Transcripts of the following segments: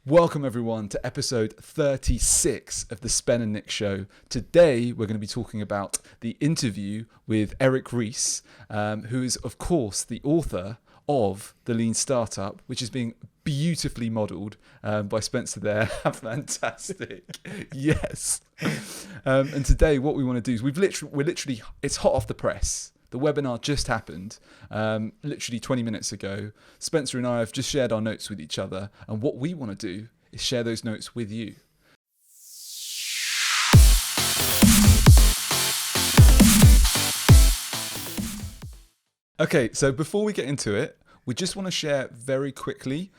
Welcome everyone to episode 36 of the Spen and Nick Show. Today we're going to be talking about the interview with Eric Ries, who is of course the author of The Lean Startup, which is being beautifully modelled by Spencer there. Fantastic. Yes. And today what we want to do is we're literally, it's hot off the press. The webinar just happened literally 20 minutes ago. Spencer and I have just shared our notes with each other, and what we want to do is share those notes with you. Okay, so before we get into it, we just want to share very quickly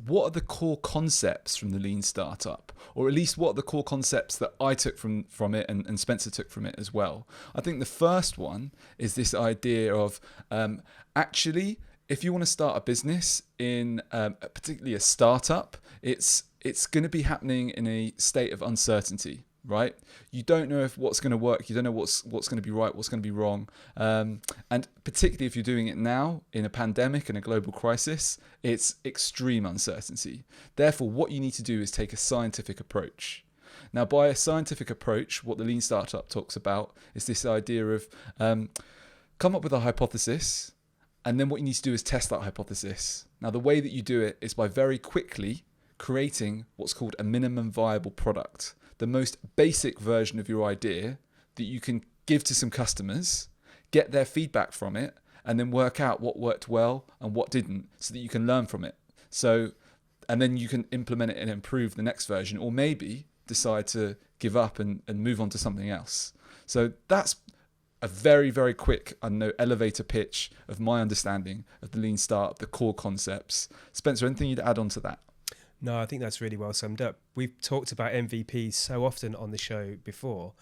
what are the core concepts from the Lean Startup, or at least what are the core concepts that I took from it and Spencer took from it as well. I think the first one is this idea of actually, if you want to start a business in particularly a startup, it's going to be happening in a state of uncertainty. Right? You don't know if what's going to work. You don't know what's going to be right, what's going to be wrong. And particularly if you're doing it now in a pandemic and a global crisis, it's extreme uncertainty. Therefore, what you need to do is take a scientific approach. Now, by a scientific approach, what the Lean Startup talks about is this idea of come up with a hypothesis, and then what you need to do is test that hypothesis. Now, the way that you do it is by very quickly creating what's called a minimum viable product. The most basic version of your idea that you can give to some customers, get their feedback from it, and then work out what worked well and what didn't so that you can learn from it. So, and then you can implement it and improve the next version, or maybe decide to give up and move on to something else. So that's a very, very quick, elevator pitch of my understanding of the Lean Startup, the core concepts. Spencer, anything you'd add on to that? No, I think that's really well summed up. We've talked about MVPs so often on the show before,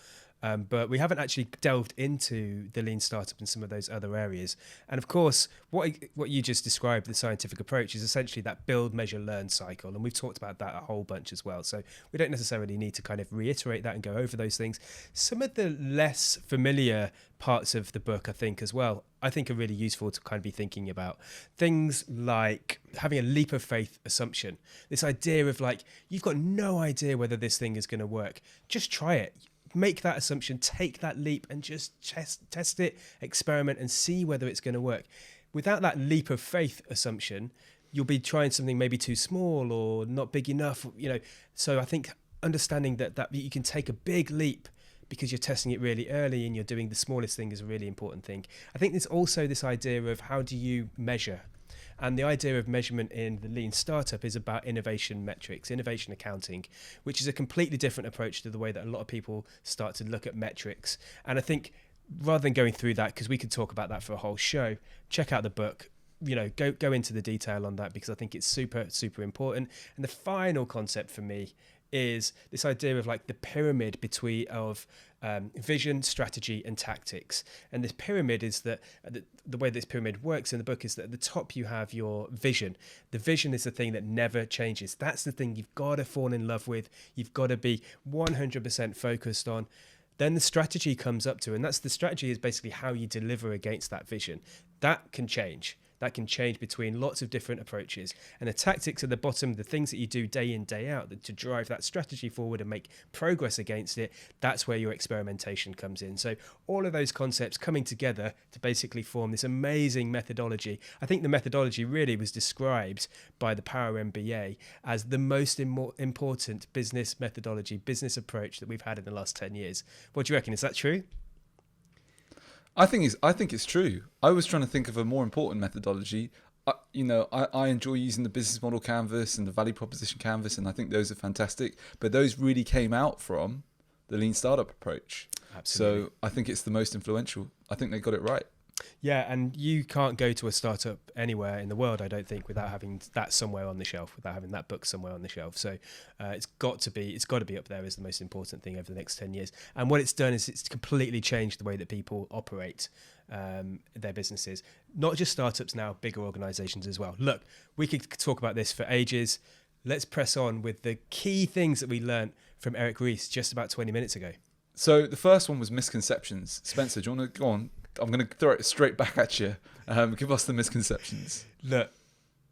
but we haven't actually delved into the Lean Startup and some of those other areas. And of course, what you just described, the scientific approach, is essentially that build, measure, learn cycle. And we've talked about that a whole bunch as well. So we don't necessarily need to kind of reiterate that and go over those things. Some of the less familiar parts of the book, I think, as well, I think are really useful to kind of be thinking about. Things like having a leap of faith assumption. This idea of like, you've got no idea whether this thing is going to work. Just try it. Make that assumption, take that leap and just test it, experiment and see whether it's going to work. Without that leap of faith assumption, you'll be trying something maybe too small or not big enough, So I think understanding that you can take a big leap because you're testing it really early and you're doing the smallest thing is a really important thing. I think there's also this idea of how do you measure? And the idea of measurement in the Lean Startup is about innovation metrics, innovation accounting, which is a completely different approach to the way that a lot of people start to look at metrics. And I think rather than going through that, because we could talk about that for a whole show, check out the book, go into the detail on that because I think it's super, super important. And the final concept for me is this idea of like the pyramid of vision, strategy and tactics. And this pyramid is that the way this pyramid works in the book is that at the top you have your vision. The vision is the thing that never changes. That's the thing you've got to fall in love with. You've got to be 100% focused on. Then the strategy comes up to, and that's the strategy is basically how you deliver against that vision. That can change. That can change between lots of different approaches. And the tactics at the bottom, the things that you do day in, day out to drive that strategy forward and make progress against it, that's where your experimentation comes in. So all of those concepts coming together to basically form this amazing methodology. I think the methodology really was described by ThePowerMBA as the most important business methodology, business approach that we've had in the last 10 years. What do you reckon? Is that true? I think it's true. I was trying to think of a more important methodology. I enjoy using the business model canvas and the value proposition canvas, and I think those are fantastic. But those really came out from the Lean Startup approach. Absolutely. So I think it's the most influential. I think they got it right. Yeah, and you can't go to a startup anywhere in the world, I don't think, without having that somewhere on the shelf, without having that book somewhere on the shelf. So it's got to be up there as the most important thing over the next 10 years. And what it's done is it's completely changed the way that people operate their businesses. Not just startups now, bigger organizations as well. Look, we could talk about this for ages. Let's press on with the key things that we learned from Eric Ries just about 20 minutes ago. So the first one was misconceptions. Spencer, do you want to go on? I'm going to throw it straight back at you. Give us the misconceptions. Look,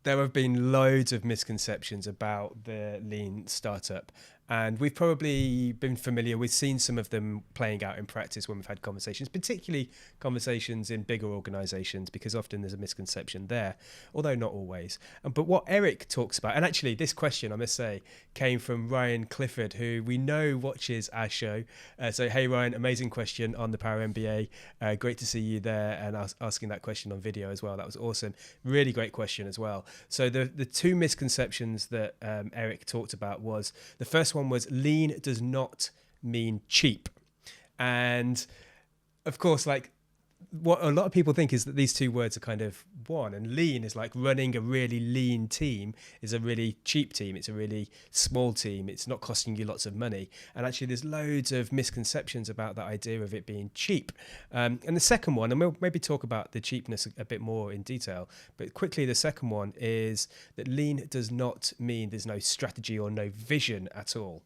There have been loads of misconceptions about the lean startup, and we've probably been familiar. We've seen some of them playing out in practice when we've had conversations, particularly conversations in bigger organizations, because often there's a misconception there, although not always. But what Eric talks about, and actually this question, I must say, came from Ryan Clifford, who we know watches our show. So, hey, Ryan, amazing question on the Power MBA. Great to see you there and asking that question on video as well. That was awesome. Really great question as well. So the two misconceptions that Eric talked about was, the first one was lean does not mean cheap. And of course, like, what a lot of people think is that these two words are kind of one, and lean is like running a really lean team is a really cheap team. It's a really small team. It's not costing you lots of money. And actually there's loads of misconceptions about that idea of it being cheap. And the second one, and we'll maybe talk about the cheapness a bit more in detail, but quickly, the second one is that lean does not mean there's no strategy or no vision at all.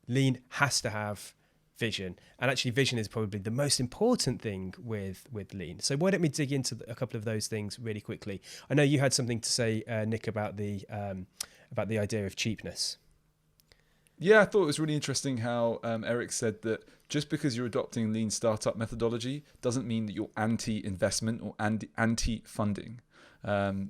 Lean has to have vision, and actually vision is probably the most important thing with lean. So why don't we dig into a couple of those things really quickly? I know you had something to say, Nick, about the idea of cheapness. Yeah, I thought it was really interesting how Eric said that just because you're adopting lean startup methodology doesn't mean that you're anti-investment or anti-funding.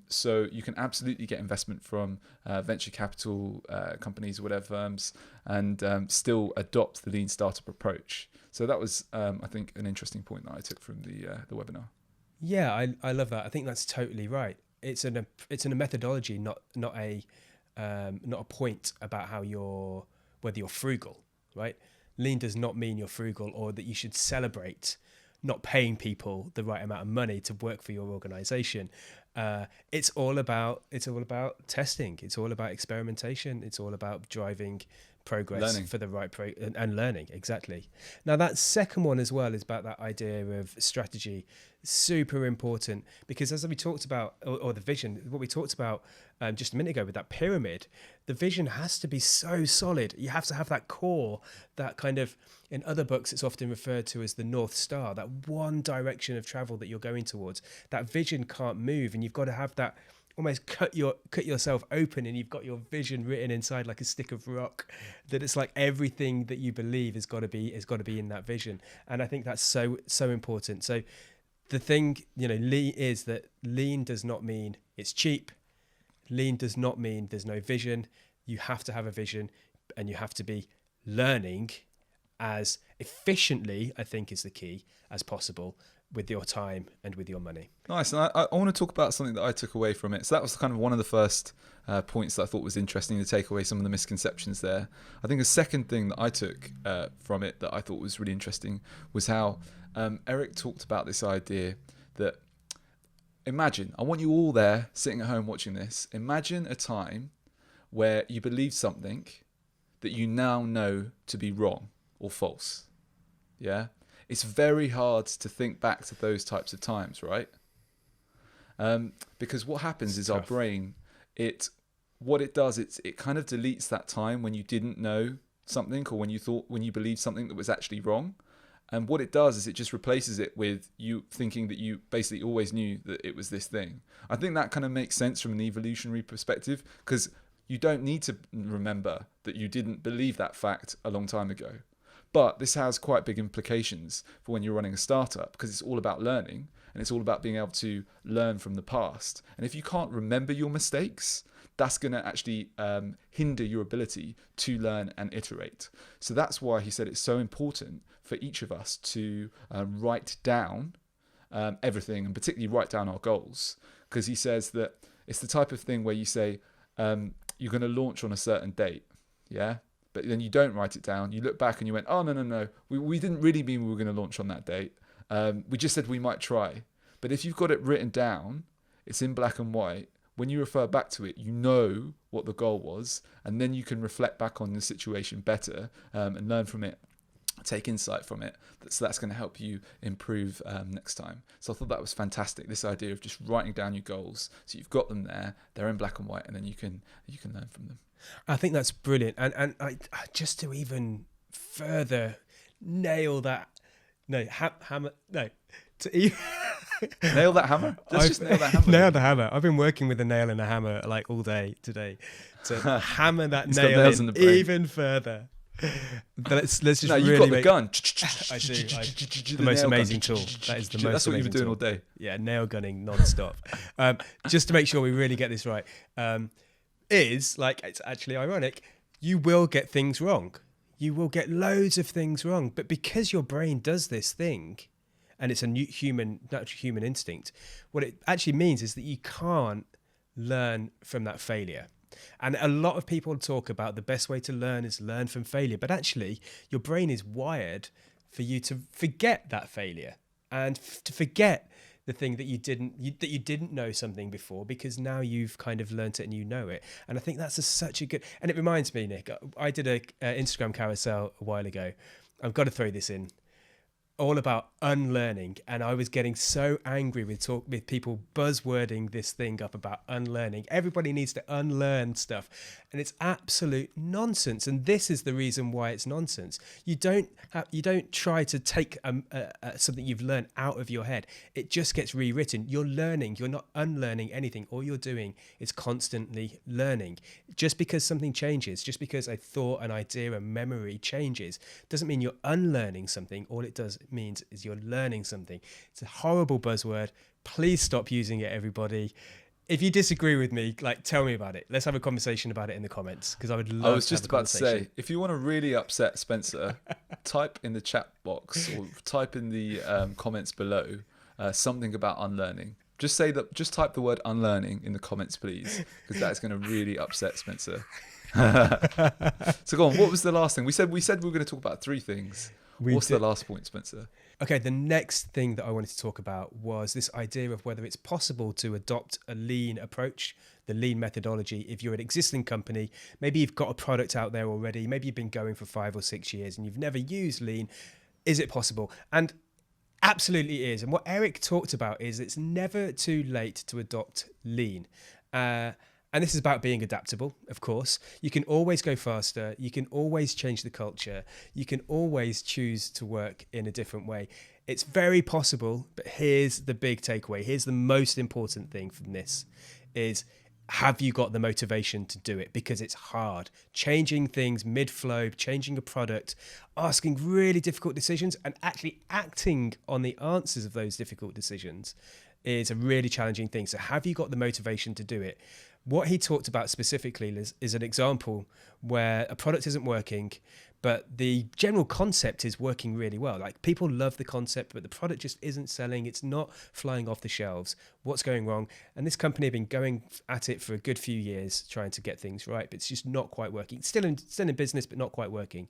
So you can absolutely get investment from venture capital companies or whatever firms, and still adopt the lean startup approach. So that was, I think, an interesting point that I took from the webinar. Yeah, I love that. I think that's totally right. It's in a methodology, not a point about whether you're frugal, right? Lean does not mean you're frugal or that you should celebrate not paying people the right amount of money to work for your organization. It's all about testing. It's all about experimentation. It's all about driving progress Learning. for the right and learning. Exactly. Now that second one as well is about that idea of strategy. Super important, because as we talked about, or the vision, what we talked about just a minute ago with that pyramid, the vision has to be so solid. You have to have that core, that kind of, in other books it's often referred to as the North Star, that one direction of travel that you're going towards. That vision can't move, and you've got to have that, almost cut yourself open, and you've got your vision written inside like a stick of rock, that it's like everything that you believe has got to be in that vision. And I think that's so important. So the thing, lean is that lean does not mean it's cheap. Lean does not mean there's no vision. You have to have a vision, and you have to be learning as efficiently, I think is the key, as possible, with your time and with your money. Nice. And I want to talk about something that I took away from it. So that was kind of one of the first points that I thought was interesting, to take away some of the misconceptions there. I think a second thing that I took from it that I thought was really interesting was how Eric talked about this idea that, imagine, I want you all there sitting at home watching this, imagine a time where you believed something that you now know to be wrong or false. Yeah? It's very hard to think back to those types of times, right? Because what happens is our brain, it kind of deletes that time when you didn't know something, or when you believed something that was actually wrong. And what it does is it just replaces it with you thinking that you basically always knew that it was this thing. I think that kind of makes sense from an evolutionary perspective, because you don't need to remember that you didn't believe that fact a long time ago. But this has quite big implications for when you're running a startup, because it's all about learning, and it's all about being able to learn from the past. And if you can't remember your mistakes, that's going to actually hinder your ability to learn and iterate. So that's why he said it's so important for each of us to write down everything, and particularly write down our goals. Because he says that it's the type of thing where you say you're going to launch on a certain date, yeah? But then you don't write it down. You look back and you went, oh, no. We didn't really mean we were going to launch on that date. We just said we might try. But if you've got it written down, it's in black and white. When you refer back to it, you know what the goal was, and then you can reflect back on the situation better and learn from it, take insight from it. So that's going to help you improve next time. So I thought that was fantastic, this idea of just writing down your goals. So you've got them there, they're in black and white, and then you can learn from them. I think that's brilliant. And I just to even further nail that, to Nail that hammer. Let's just nail that hammer. Nail the hammer. I've been working with a nail and a hammer like all day today to hammer that He's got nail nails in in the brain. even further. But let's just No, really you've got the make gun. I do. The The most nail gun. amazing tool. That is the most That's what you've amazing been doing tool. all day. Yeah, nail gunning non-stop. Just to make sure we really get this right, is like, it's actually ironic. You will get things wrong. You will get loads of things wrong. But because your brain does this thing, and it's a natural human instinct, what it actually means is that you can't learn from that failure. And a lot of people talk about the best way to learn is learn from failure. But actually, your brain is wired for you to forget that failure and to forget the thing that you didn't know something before, because now you've kind of learnt it and you know it. And I think that's such a good. And it reminds me, Nick, I did a Instagram carousel a while ago. I've got to throw this in. All about unlearning, and I was getting so angry with people buzzwording this thing up about unlearning. Everybody needs to unlearn stuff, and it's absolute nonsense. And this is the reason why it's nonsense. You don't try to take something you've learned out of your head. It just gets rewritten. You're learning. You're not unlearning anything. All you're doing is constantly learning. Just because something changes, just because a thought, an idea, a memory changes, doesn't mean you're unlearning something. All it does means is you're learning something. It's a horrible buzzword. Please stop using it, everybody. If you disagree with me, like, tell me about it. Let's have a conversation about it in the comments, because I would love. I was just about to say, if you want to really upset Spencer, type in the chat box or type in the comments below something about unlearning. Just say that. Just type the word unlearning in the comments, please, because that's going to really upset Spencer. So go on. What was the last thing we said? We said we were going to talk about 3 things. What's the last point, Spencer? Okay, the next thing that I wanted to talk about was this idea of whether it's possible to adopt a lean approach, the lean methodology. If you're an existing company, maybe you've got a product out there already, maybe you've been going for 5 or 6 years and you've never used lean. Is it possible? And absolutely is. And what Eric talked about is it's never too late to adopt lean. And this is about being adaptable, of course. You can always go faster. You can always change the culture. You can always choose to work in a different way. It's very possible, but here's the big takeaway. Here's the most important thing from this is, have you got the motivation to do it? Because it's hard. Changing things mid-flow, changing a product, asking really difficult decisions, and actually acting on the answers of those difficult decisions is a really challenging thing. So have you got the motivation to do it? What he talked about specifically is an example where a product isn't working, but the general concept is working really well. Like, people love the concept, but the product just isn't selling. It's not flying off the shelves. What's going wrong? And this company have been going at it for a good few years, trying to get things right, but it's just not quite working. Still in business, but not quite working.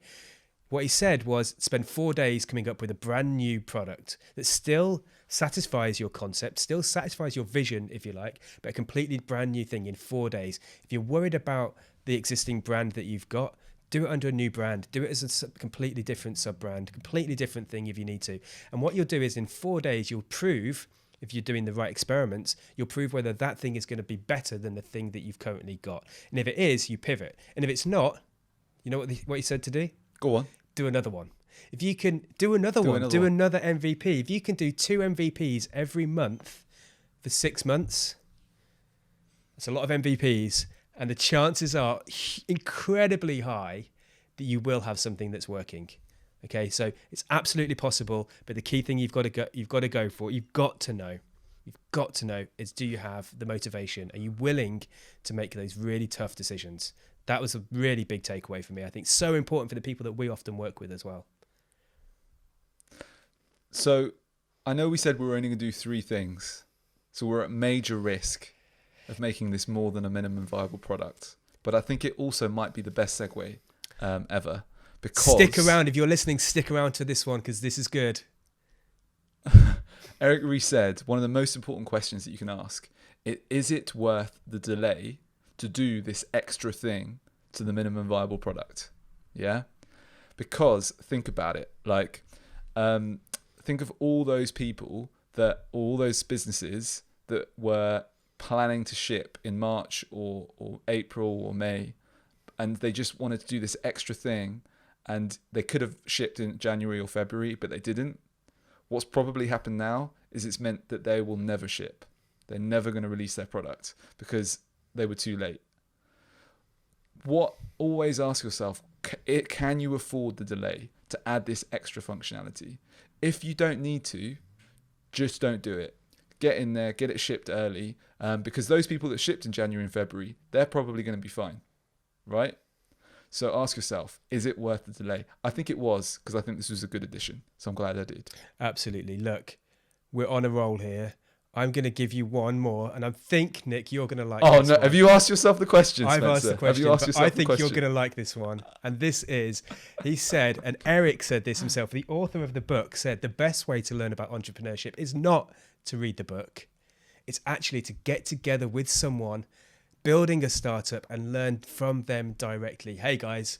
What he said was spend 4 days coming up with a brand new product that still satisfies your concept, still satisfies your vision, if you like, but a completely brand new thing in 4 days. If you're worried about the existing brand that you've got, do it under a new brand. Do it as a completely different sub-brand, completely different thing if you need to. And what you'll do is in 4 days, you'll prove, if you're doing the right experiments, you'll prove whether that thing is going to be better than the thing that you've currently got. And if it is, you pivot. And if it's not, you know what he said to do? Go on. Do another one. If you can do another MVP, if you can do 2 MVPs every month for 6 months, that's a lot of MVPs, and the chances are incredibly high that you will have something that's working. Okay, so it's absolutely possible, but the key thing you've got to know is, do you have the motivation? Are you willing to make those really tough decisions? That was a really big takeaway for me. I think so important for the people that we often work with as well. So I know we said we were only going to do 3 things. So we're at major risk of making this more than a minimum viable product. But I think it also might be the best segue ever. Because stick around. If you're listening, stick around to this one, because this is good. Eric Ries said, one of the most important questions that you can ask, is it worth the delay to do this extra thing to the minimum viable product? Yeah? Because think about it. Like, think of all those businesses that were planning to ship in March or April or May, and they just wanted to do this extra thing, and they could have shipped in January or February, but they didn't. What's probably happened now is it's meant that they will never ship. They're never going to release their product because they were too late. Always ask yourself, can you afford the delay to add this extra functionality? If you don't need to, just don't do it. Get in there, get it shipped early, because those people that shipped in January and February, they're probably going to be fine, right? So ask yourself, is it worth the delay? I think it was, because I think this was a good addition. So I'm glad I did. Absolutely. Look, we're on a roll here. I'm going to give you one more, and I think, Nick, you're going to like this one. Have you asked yourself the question, I've Spencer? asked the question, but I think you're going to like this one. And this is, he said, and Eric said this himself, the author of the book said the best way to learn about entrepreneurship is not to read the book. It's actually to get together with someone building a startup and learn from them directly. Hey guys,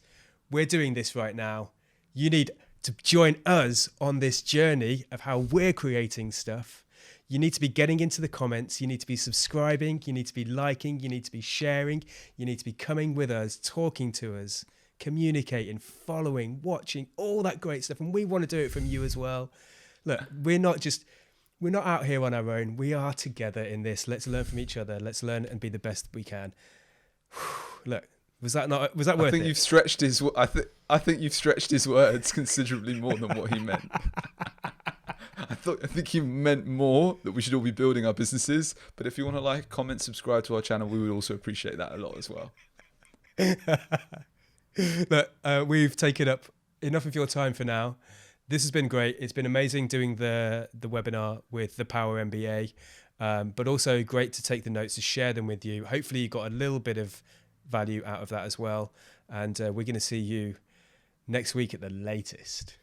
we're doing this right now. You need to join us on this journey of how we're creating stuff. You need to be getting into the comments. You need to be subscribing. You need to be liking. You need to be sharing. You need to be coming with us, talking to us, communicating, following, watching, all that great stuff. And we want to do it from you as well. Look, we're not out here on our own. We are together in this. Let's learn from each other. Let's learn and be the best we can. Look, was that worth it? I think you've stretched his. I think you've stretched his words considerably more than what he meant. I think he meant more that we should all be building our businesses. But if you want to like, comment, subscribe to our channel, we would also appreciate that a lot as well. Look, we've taken up enough of your time for now. This has been great. It's been amazing doing the webinar with the Power MBA, but also great to take the notes to share them with you. Hopefully you got a little bit of value out of that as well. And we're going to see you next week at the latest.